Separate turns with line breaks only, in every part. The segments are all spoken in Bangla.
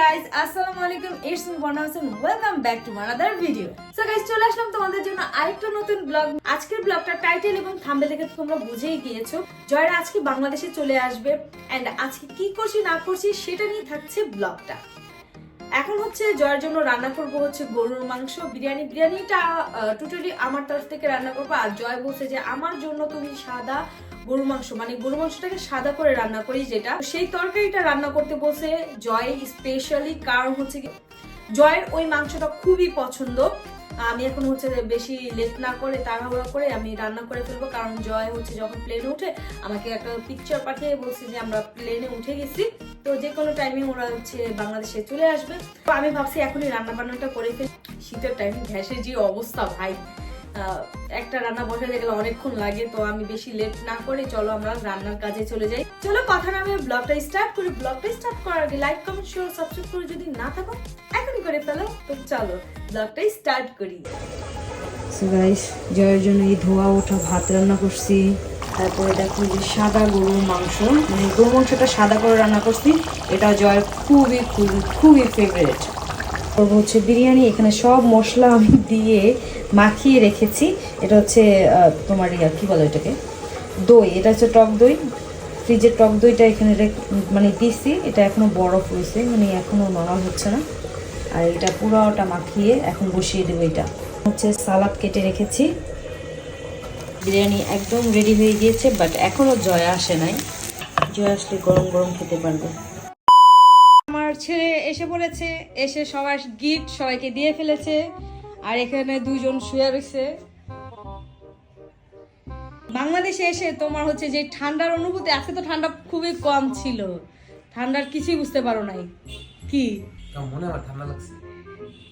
guys, Assalamualaikum. It's me Borna Hossain. Welcome back to another video. So guys, চলে আসলাম তোমাদের জন্য আরেকটা নতুন ব্লগ। আজকের ব্লগটা টাইটেল এবং থাম্বনেল দেখে তোমরা বুঝেই গিয়েছো। জয়রা আজকে বাংলাদেশে চলে আসবে এন্ড আজকে কি করছি না করছি সেটা নিয়ে থাকছে ব্লগটা। এখন হচ্ছে জয়ের জন্য রান্না করব হচ্ছে গরুর মাংস বিরিয়ানিটা টোটালি আমার তরফ থেকে রান্না করবো। আর জয় বলছে যে আমার জন্য তুমি সাদা গরুর মাংস মানে গরুর মাংসটাকে সাদা করে রান্না করি, যেটা সেই তরকারিটা রান্না করতে বলছে জয় স্পেশালি। কারণ হচ্ছে কি জয়ের ওই মাংসটা খুবই পছন্দ। আমি এখন হচ্ছে বেশি লেট না করে তাড়াহুড়া করে আমি রান্না করে ফেলবো, কারণ জয় হচ্ছে যখন প্লেনে উঠে আমাকে একটা পিকচার পাঠিয়ে বলছে যে আমরা প্লেনে উঠে গেছি, তো যে কোনো টাইমে ওরা হচ্ছে বাংলাদেশে চলে আসবে। তো আমি ভাবছি এখনই রান্না বান্নাটা করে ফেলি। শীতের টাইম গ্যাসের যে অবস্থা ভাই, একটা রান্না বসাতে গেলে অনেকক্ষণ লাগে। তো আমি বেশি লেট না করে চলো আমরা রান্নার কাজে চলে যাই। চলো কথা না আমি ব্লগটা স্টার্ট করি। ব্লগটা স্টার্ট করার আগে লাইক কমেন্ট শেয়ার সাবস্ক্রাইব করে যদি না থাকো এখনই করে ফেলো। তো চলো ব্লগটা স্টার্ট করি। সো গাইস, জয়ের জন্য এই ধোয়া ওঠা ভাত রান্না করছি। তারপরে দেখো যে সাদা গরুর মাংস, মানে গরুর মাংসটা সাদা করে রান্না করছি। এটা জয়ের খুবই খুবই খুবই ফেভারিট। করবো হচ্ছে বিরিয়ানি। এখানে সব মশলা আমি দিয়ে মাখিয়ে রেখেছি। এটা হচ্ছে তোমার কি বলে এটাকে, দই। এটা হচ্ছে টক দই, ফ্রিজের টক দইটা এখানে মানে দিছি। এটা এখনো বরফ রয়েছে, মানে এখনো নরম হচ্ছে না। আর এটা পুরোটা মাখিয়ে এখন বসিয়ে দেবো। এটা হচ্ছে সালাদ কেটে রেখেছি। বিরিয়ানি একদম রেডি হয়ে গিয়েছে, বাট এখনো জয় আসে নাই। জয় আসলে গরম গরম খেতে পারবে। আমার ছেলে এসে পড়েছে, এসে সবার গিফট সবাইকে দিয়ে ফেলেছে। আর এখানে দুইজন শুয়ে রয়েছে। বাংলাদেশে এসে তোমার হচ্ছে যে ঠান্ডার অনুভূতি, আজকে তো ঠান্ডা খুবই কম ছিল, ঠান্ডার কিছুই বুঝতে পারো নাই কি?
মনে হয় ঠান্ডা লাগছে।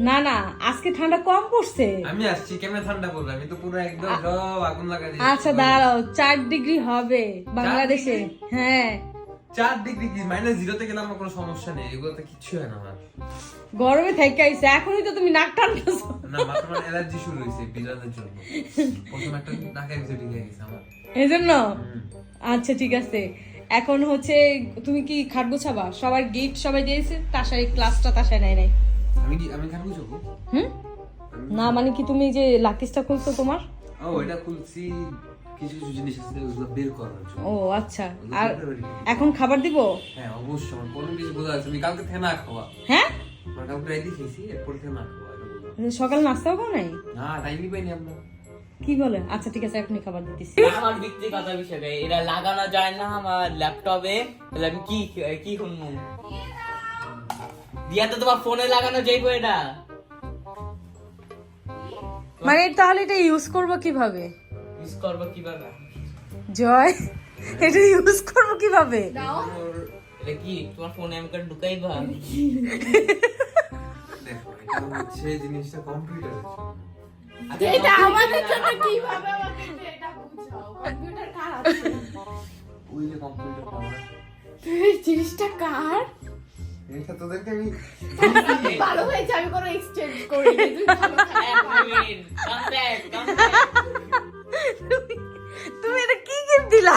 না না, আজকে ঠান্ডা কম পড়ছে।
আমি আসছি কেমনে ঠান্ডা পড়বে? আমি তো পুরো একদম সব আগুন লাগা দিয়েছি।
আচ্ছা দাঁড়াও, 4 ডিগ্রি হবে বাংলাদেশে। হ্যাঁ
4 ডিগ্রি কি -0 তে গেলে আমার কোনো সমস্যা নেই, এগুলোতে কিচ্ছু হয় না আমার।
গরমে থেকে আইছে, এখনই তো তুমি নাক টানতেছো।
না মাত্র অ্যালার্জি শুরু হইছে বিড়ালের জন্য। প্রথম একটা নাকের ভিতরে ঢুকে গেছে আমার,
এজন্য। আচ্ছা ঠিক আছে, এখন হচ্ছে তুমি কি খাট গোছাবা? সবার গিফট সবাই দিয়েছে, তাসাই ক্লাসটা তাসাই নাই নাই।
আমি খাবো যাবো।
না মানে কি তুমি যে লাকিসটা খুলছো তোমার?
ও এটা খুলছি, কিছু কিছু জিনিস আছে ওগুলো বের করার জন্য।
ও আচ্ছা, আর এখন খাবার দিব?
হ্যাঁ অবশ্যই, আমার কোনো কিছু বোঝা যাচ্ছে। আমি কালকে থেকে না খাওয়া।
হ্যাঁ
মানে কালকে রাইতে খেয়েছি, এরপর থেকে না খাওয়া।
সকাল নাস্তাও খাও নাই?
না টাইমই পাইনি আমরা।
কি বলে? আচ্ছা ঠিক আছে, এখনই খাবার দিতেছি।
আমার ব্যক্তিগত বিষয় এটা লাগানো যায় না আমার ল্যাপটপে, তাহলে আমি কি কি শুনবো? দিয়া তো তোমার ফোনে লাগানো যাইবো এটা।
মানে তাহলে এটা ইউজ করব কিভাবে?
ইউজ করবো কিভাবে?
জয়, এটা ইউজ করব কিভাবে?
এটা কি তোমার ফোনে আমি করে ঢুকাইবা?
দেখো এটা হচ্ছে জিনিসটা কম্পিউটারের জন্য।
এটা আমাদের জন্য কিভাবে আমাকে এটা বুঝাও? কম্পিউটার কার আছে?
ওই যে কম্পিউটারটা আমার।
এই জিনিসটা কার?
এটা তোদেরকে আমি
ভালো হয়েছে, আমি কোনো এক্সচেঞ্জ করিনি। তুই ভালো থাকিস।
তুমি এটা কি গিফট দিলা?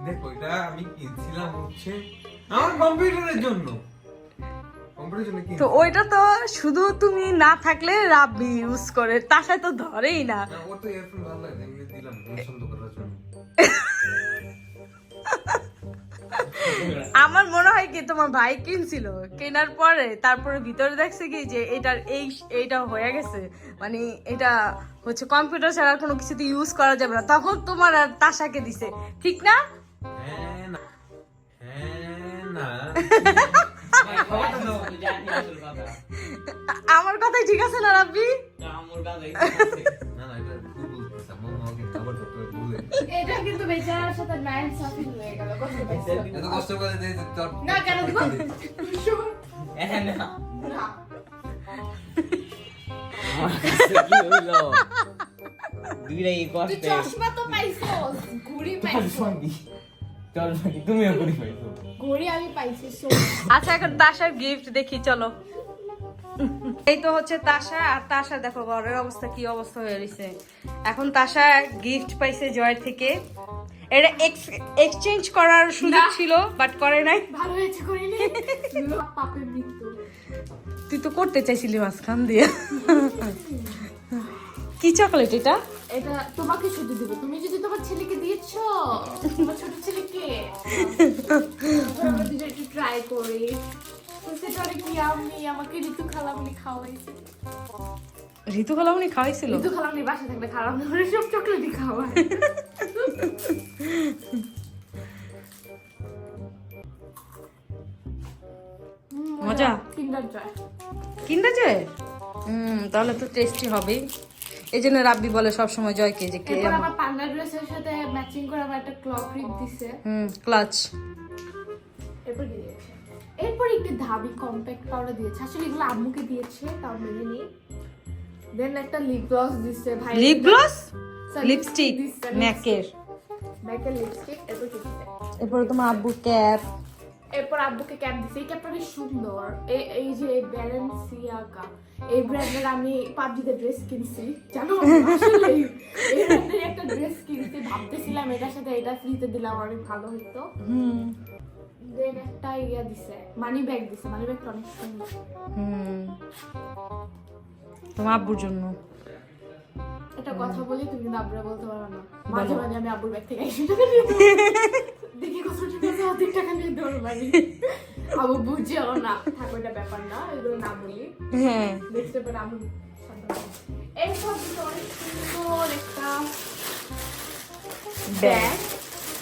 দেখো এটা আমি কিনছিলাম হচ্ছে আমার কম্পিউটারের জন্য। কম্পিউটারের জন্য
তো ওইটা তো শুধু তুমি না থাকলে রাব্বি ইউজ করে, তাসায় তো ধরেই না।
না ওর তো ইয়ারফোন ভালো লাগে, আমি দিলাম পছন্দ করার জন্য।
আমার মনে হয় কি তোমার ভাই কিনছিল, কেনার পরে তারপরে ভিতরে দেখছে কি যে এটার এইটা হয়ে গেছে, মানে এটা হচ্ছে কম্পিউটার ছাড়া কোনো কিছুতে ইউজ করা যাবে না, তখন তোমার আর তাসাকে দিছে, ঠিক না?
হ্যাঁ না হ্যাঁ না
আমার কথাই ঠিক আছে না রাব্বি?
না না এটা ভুল বলতেছ। আমার মাকে খাবার দিতে বলে
এটা কিন্তু বেচারার সাথে ম্যান সাফিং হয়ে গেল। কষ্ট পাইছো?
এত কষ্ট করে দে তোর
না কেন দিব? শুন
না
না।
আমার কাছে কি হইলো? দুইটাই
তুই
কষ্টে।
চশমা তো পাইছো, ঘড়ি পাইছো।
চল তুমিও করি পাইছো।
ঘড়ি আমি পাইছি।
আচ্ছা এখন তাসার গিফট দেখি চলো। এই তো হচ্ছে তাসা, আর তাসা দেখো ঘরের অবস্থা কি অবস্থা হয়ে রয়েছে। এখন তাসা গিফট পাইছে জয়ের থেকে। এটা এক্সচেঞ্জ করার সুযোগ ছিল বাট করে নাই।
ভালো হয়েছে করিনি। পাপের মৃত্যু।
তুই তো করতে চাইছিলি মাঝখান দিয়ে। কি চকলেট এটা?
এটা তোমাকে শুধু দিব, তুমি যদি তোমার ছেলেকে দিয়েছো, তোমার ছোট ছেলেকে, আমরা দুজন একটু ট্রাই করি। সেটা অনেক ইয়াম্মি, আমাকে ঋতু খালামণি খাওয়াইছে।
ঋতু খালামণি খাওয়াইছিল?
ঋতু খালামণি বাসা থাকলে খালামণি সব চকলেটই খাওয়ায়।
মজা?
কিন্ডার জয়।
কিন্ডার জয়? তাহলে তো টেস্টি হবেই। এই জন্য রাব্বি বলে সবসময় জয়কে যে কে।
এরপর আমার পান্ডা ড্রেসের সাথে ম্যাচিং করে আমার একটা ক্লক রিং দিছে।
ক্লাচ।
এরপর কি দিয়েছে? এরপর একটি ধাবি কম্প্যাক্ট পাউডার দিয়েছে। আসলে এগুলো আম্মুকে দিয়েছে, তাও মেনে নি। দেন একটা লিপ গ্লস দিছে ভাই।
Lip gloss?
Sorry,
লিপস্টিক
দিছে,
ম্যাকের।
ম্যাকের লিপস্টিক। এরপর কি দিছে?
এরপর তোমার আব্বু ক্যাপ।
এরপর আব্বুকে ক্যাপ দিছে। এই ক্যাপটা বেশ সুন্দর। এই যে ব্যালেন্সিয়াগা, এই ব্র্যান্ডের আমি পাবজিতে ড্রেস কিনছি, জানো? আসলে এই ব্র্যান্ডের একটা ড্রেস কিনছি, ভাবতেছিলাম এটার সাথে এটা ফ্রিতে দিলাম অনেক ভালো হতো। দেন একটা ইয়া দিছে, মানি ব্যাগ দিছে। মানি ব্যাগটা অনেক সুন্দর।
তোমার আব্বুর জন্য।
একটা কথা বলি, তুমি কিন্তু আব্বুরা বলতে পারো না। মাঝে মাঝে আমি আব্বুর ব্যাগ থেকে 80 টাকা নিয়ে দিই। দেখি কত টাকা আছে, অর্ধেক টাকা নিয়ে দৌড় মারি। আব্বু বুঝেও না, থাক ওইটা ব্যাপার না, এগুলো না বলি।
হ্যাঁ।
দেখতে পারে আম্মু এই সব অনেক সুন্দর একটা ব্যাগ,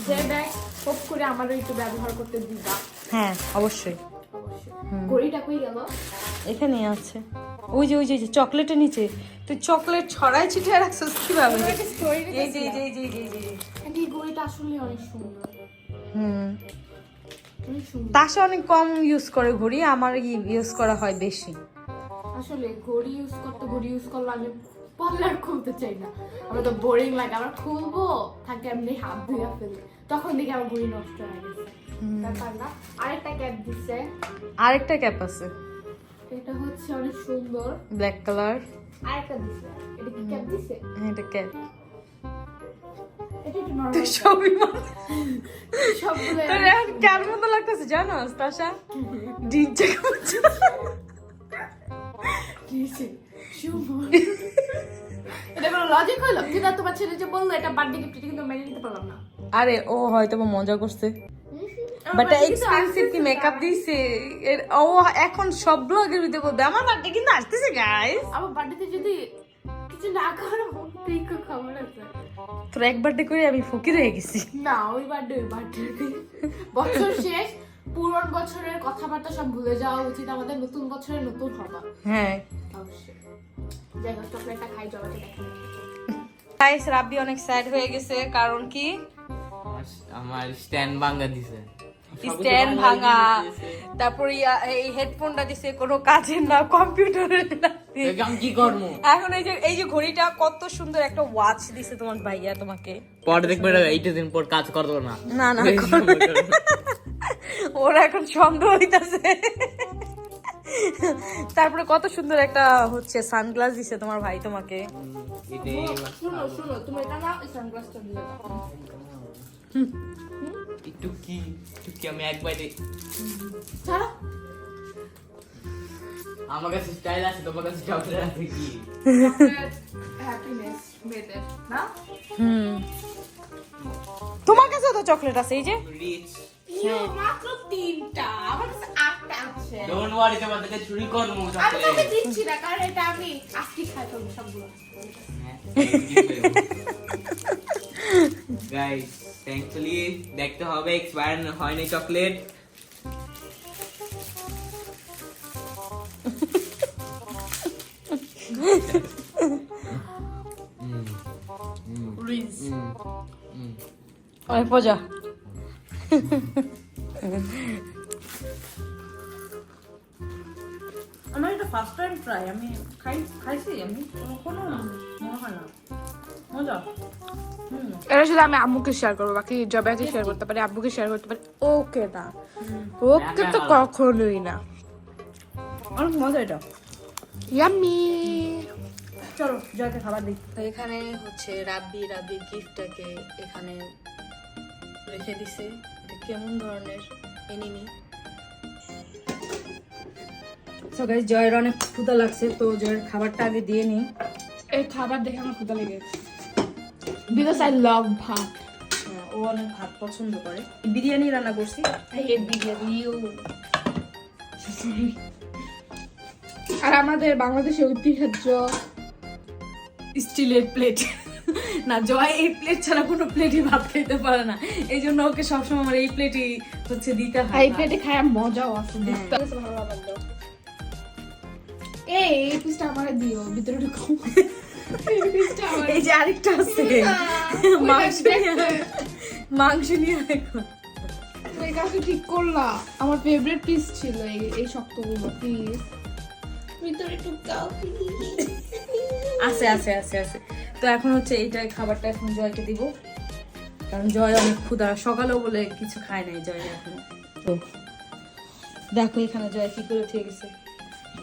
যে ব্যাগ হোপ করে আমারও একটু ব্যবহার করতে দিবা।
হ্যাঁ অবশ্যই।
অবশ্যই। ঘড়িটা কই গেল?
এখানে আছে। ওই যে চকলেটের নিচে তুই চকলেট ছড়াই ছিটিয়ে রাখছিস কিভাবে? এই যে
এই ঘড়িটা আসলে অনেক সুন্দর। অনেক সুন্দর।
তাসা অনেক কম ইউজ করে ঘড়ি, আমার ইউজ করা হয় বেশি।
আসলে ঘড়ি ইউজ করলে আমি পড়লে আর খুলতে চাই না, আমার তো বোরিং লাগে। আমরা খুলবো থাকে এমনি হাত ধুয়ে ফেলি, তখন দেখি আমার ঘড়ি নষ্ট হয়ে গেছে। ব্যাপার না। আরেকটা ক্যাপ দিচ্ছে।
আরেকটা ক্যাপ আছে,
এটা হচ্ছে অনেক সুন্দর,
ব্ল্যাক কালার।
আরেকটা দিচ্ছে। এটা কি ক্যাপ দিচ্ছে?
হ্যাঁ এটা ক্যাপ।
এটা একটু নরমাল।
সবই
সবগুলো
তোর এখন কার মতো লাগতেছে জানোস তাসা? ডিজে করছে।
দিচ্ছে। এটা কোনো লজিক হলো? কিন্তু তোমার ছেলে যে বললো এটা বার্থডে গিফট, এটা কিন্তু মেনে নিতে পারলাম না।
আরে ও হয়তো বা মজা করছে, বাট এক্সপেন্সিভ কি মেকআপ দিছে। ও এখন সব ব্লগের ভিতরে বলবে আমার বার্থডে কিন্তু আসতেছে গাইস।
আমার বার্থডেতে যদি কিছু না করো তুই কি খবর আছে?
তোর এক বার্থডে করে আমি ফকির হয়ে গেছি।
না ওই বার্থডে বছর শেষ, পুরনো বছরের কথাবার্তা সব ভুলে যাওয়া উচিত। আমাদের নতুন বছরে নতুন হবা।
হ্যাঁ
অবশ্যই। যাই হোক, চকলেটটা খাই, জবাতে দেখেন।
গাইস রাব্বি অনেক স্যাড হয়ে গেছে, কারণ কি
আমার স্ট্যান্ড ভাঙা দিছে।
স্ট্যান্ড ভাঙা, তারপর এই হেডফোনটা দিছে কোনো কাজের না, কম্পিউটারের না।
আমি কি করবো
এখন এই যে ঘড়িটা কত সুন্দর একটা ওয়াচ দিছে তোমার ভাইয়া তোমাকে।
পরে দেখবে এইটা দিন পর কাজ করবো না।
না ওরা এখন সন্দেহ হইতাছে। তারপরে কত সুন্দর একটা হচ্ছে সানগ্লাস দিছে তোমার ভাই তোমাকে।
শুনো তুমি এটা না, ওই সানগ্লাসটা দিয়ে দাও।
একটু কি আমি একবারে
ছাড়ো।
আমার কাছে স্টাইল আছে, তোমার কাছে চকলেট আছে কি?
হ্যাপিনেস মেয়েদের না?
তোমার কাছে তো চকলেট আছে, এই যে
রিচ।
মাত্র 3টা, আমার কাছে 8টা আছে।
ডোন্ট ওয়ারি, তোমার থেকে চুরি করবো
আমি তোকে
চকলেট।
দিচ্ছি না, কারণ এটা আমি আজকে খাই ফেলবো সবগুলো।
গাইস থ্যাঙ্কফুলি দেখতে হবে এক্সপায়ার হয়নি চকলেট।
অনেক মজা। আমার এটা ফার্স্ট টাইম ট্রাই, আমি খাইছি আমি কোনো মনে হয় না মজা।
এটা শুধু আমি আম্মুকে শেয়ার করবো, বাকি জবাইকে শেয়ার করতে পারি, আব্বুকে শেয়ার করতে পারি। ওকে না, ওকে তো কখনোই না।
অনেক মজা এটা।
ইয়াম্মি।
চলো জয়কে খাবার দিই। তো এখানে হচ্ছে রাব্বির গিফটটাকে এখানে রেখে দিছে। এটা কেমন ধরনের এনিমি সো গাইস জয়ের অনেক ক্ষুধা লাগছে, তো জয়ের খাবারটা আগে দিয়ে নিই।
এই খাবার দেখে আমার ক্ষুধা লেগেছে, বিকজ আই লাভ ভাত।
ও অনেক ভাত পছন্দ করে। বিরিয়ানি রান্না করছি।
এই বিরিয়ানি আর আমাদের বাংলাদেশের ঐতিহ্য
স্টিলের প্লেট। না জয় এই প্লেট ছাড়া কোনো প্লেটই ভাত খেতে পারে না, এই জন্য ওকে সবসময় আমার এই প্লেটই হচ্ছে দিতে হয়।
এই প্লেটে খায় মজাও আছে, দেখতে ভালো লাগলো। এই পিসটা আমারে দিও, ভিতরে ঢুকো। এই পিসটা আমার,
এই যে আরেকটা আছে মাংস নিয়ে এখন
এই কাছে ঠিক করলা। আমার ফেভারিট পিস ছিল এই শক্তগুলো পিস, ভিতরে ঢুকাও
আছে আছে আছে আছে। তো এখন হচ্ছে এইটা খাবারটা এখন জয়কে দিব, কারণ জয় অনেক ক্ষুধা, সকালেও বলে কিছু খায় নাই জয় এখন। তো দেখো এখানে জয় কি করে থেকে গেছে,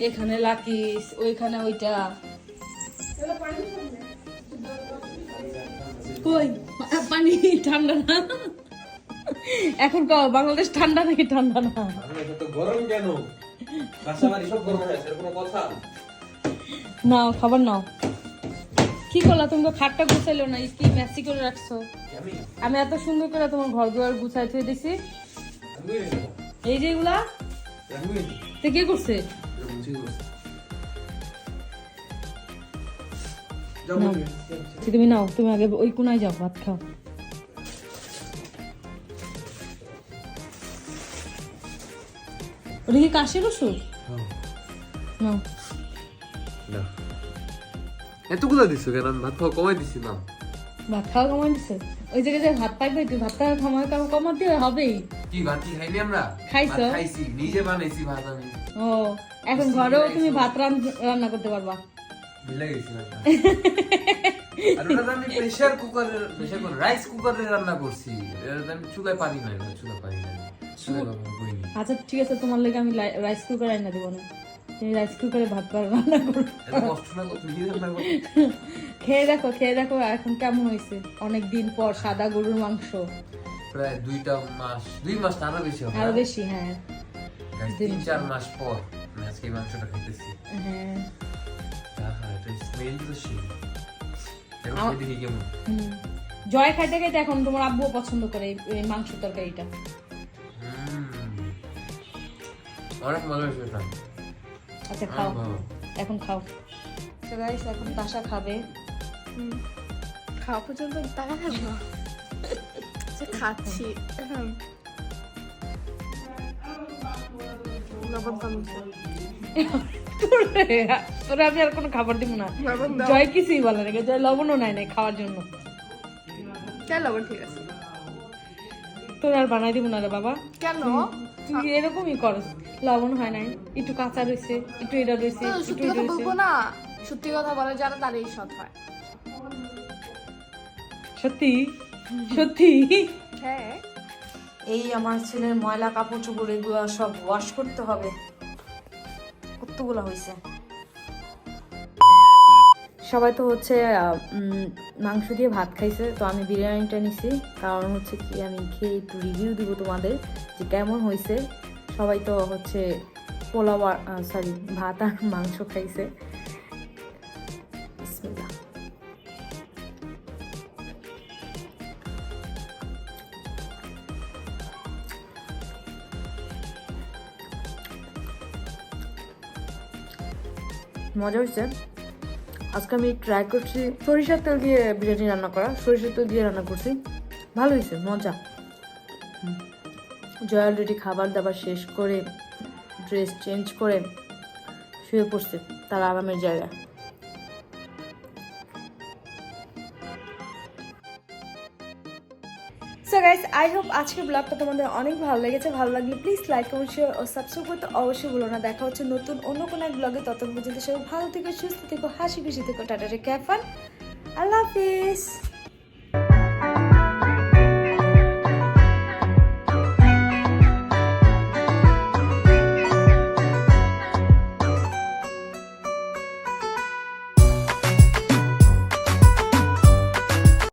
এখানে লাকিস, ওইখানে ওইটা। কই পানি ঠান্ডা না এখন কও বাংলাদেশ ঠান্ডা নাকি ঠান্ডা না?
তো গরম কেন? কাঁচামারি সব গরম হয়ে আছে, কোনো কথা?
নাও খাবার নাও। কি করলা তুমি? তো খাটটা গুছাইলো না, কি মেসি করে রাখছো? আমি এত সুন্দর করে তোমার ঘর দুয়ার গুছাই থুয়ে দিছি, এই যে এগুলা তো কে করছে? নাও, তুমি নাও, তুমি আগে ওই কোনায় যাও, ভাত খাও। ওটা কি কাশির ওষুধ? নাও।
এতগুলো দিছো কেন? আমি ভাত খাওয়া কমাই দিছি না।
ভাত খাওয়া কমাই দিছে? ওই জায়গায় যে ভাত পাইবে, তুই ভাত খাওয়া কমাতে হবেই।
কি ভাত কি খাইনি আমরা?
খাইছো?
ভাত খাইছি, নিজে বানাইছি ভাত আমি।
ও এখন ঘরেও তুমি ভাত রান্না করতে পারবা।
ভুলে গেছিলাম। আর ওটা তো আমি প্রেসার রাইস কুকারে রান্না করছি। এটা আমি চুলায় পারি না, চুলায় কখনো করিনি।
আচ্ছা ঠিক আছে, তোমার লেগে আমি রাইস কুকার রান্না দেবো না, তুমি রাইস কুকারে ভাত রান্না করো।
এত কষ্ট না করতে নিজে রান্না করো।
খেয়ে দেখো এখন কেমন হয়েছে। অনেক দিন পর সাদা গরুর মাংস,
প্রায় 2 মাস আরো বেশি হবে।
আরো বেশি, হ্যাঁ
3-4 মাস পর আমি আজকে এই মাংসটা খাইতেছি।
হ্যাঁ।
এটা স্মেল তো সেই। এখন দেখি কেমন।
জয় খাইতে খাইতে এখন তোমার আব্বুও পছন্দ করে এই মাংস তরকারিটা।
অনেক মজা হয়েছে এটা।
আচ্ছা খাও, এখন খাও। তো গাইস এখন তাসা খাবে।
খাওয়া পর্যন্ত টাকা থাকবো, খাচ্ছি।
তোরা আমি আর কোনো খাবার দিব না। জয় কিছুই বলে না, জয় লবণও নাই নাই খাওয়ার জন্য।
ঠিক আছে,
তোর আর বানাই দিব না রে বাবা।
কেন
তুই এরকমই করস, লবণ হয় নাই, একটু কাঁচা রয়েছে, একটু এটা রয়েছে, একটু
সত্যি
এটা
কথা
রয়েছে।
বলবো না, সত্যি কথা বলে যারা তারই সৎ হয়।
সত্যি সত্যি।
হ্যাঁ,
এই আমার ছেলের ময়লা কাপড় চোপড় এগুলো সব ওয়াশ করতে হবে। কতগুলো হয়েছে। সবাই তো হচ্ছে মাংস দিয়ে ভাত খাইছে, তো আমি বিরিয়ানিটা নিছি, কারণ হচ্ছে কি আমি খেয়ে একটু রিভিউ দিব তোমাদের যে কেমন হয়েছে। সবাই তো হচ্ছে পোলাও সরি ভাত আর মাংস খাইছে। বিসমিল্লাহ। মজা হয়েছে। আজকে আমি ট্রাই করছি সরিষার তেল দিয়ে বিরিয়ানি রান্না করা, সরিষার তেল দিয়ে রান্না করছি, ভালো হয়েছে, মজা। জয় অলরেডি খাবার দাবার শেষ করে ড্রেস চেঞ্জ করে শুয়ে পড়ছে তার আরামের জায়গায়। সো গাইস, আই হোপ আজকের ব্লগটা তোমাদের অনেক ভালো লেগেছে। ভালো লাগলে প্লিজ লাইক কমেন্ট শেয়ার ও সাবস্ক্রাইব করতে অবশ্যই ভুলো না। দেখা হচ্ছে নতুন অন্য কোনো এক ব্লগে। ততক্ষণ পর্যন্ত সবাই ভালো থেকো, সুস্থ থেকো, হাসি খুশি থেকো। টাটা, ক্যাফান, আল্লাহ হাফিজ।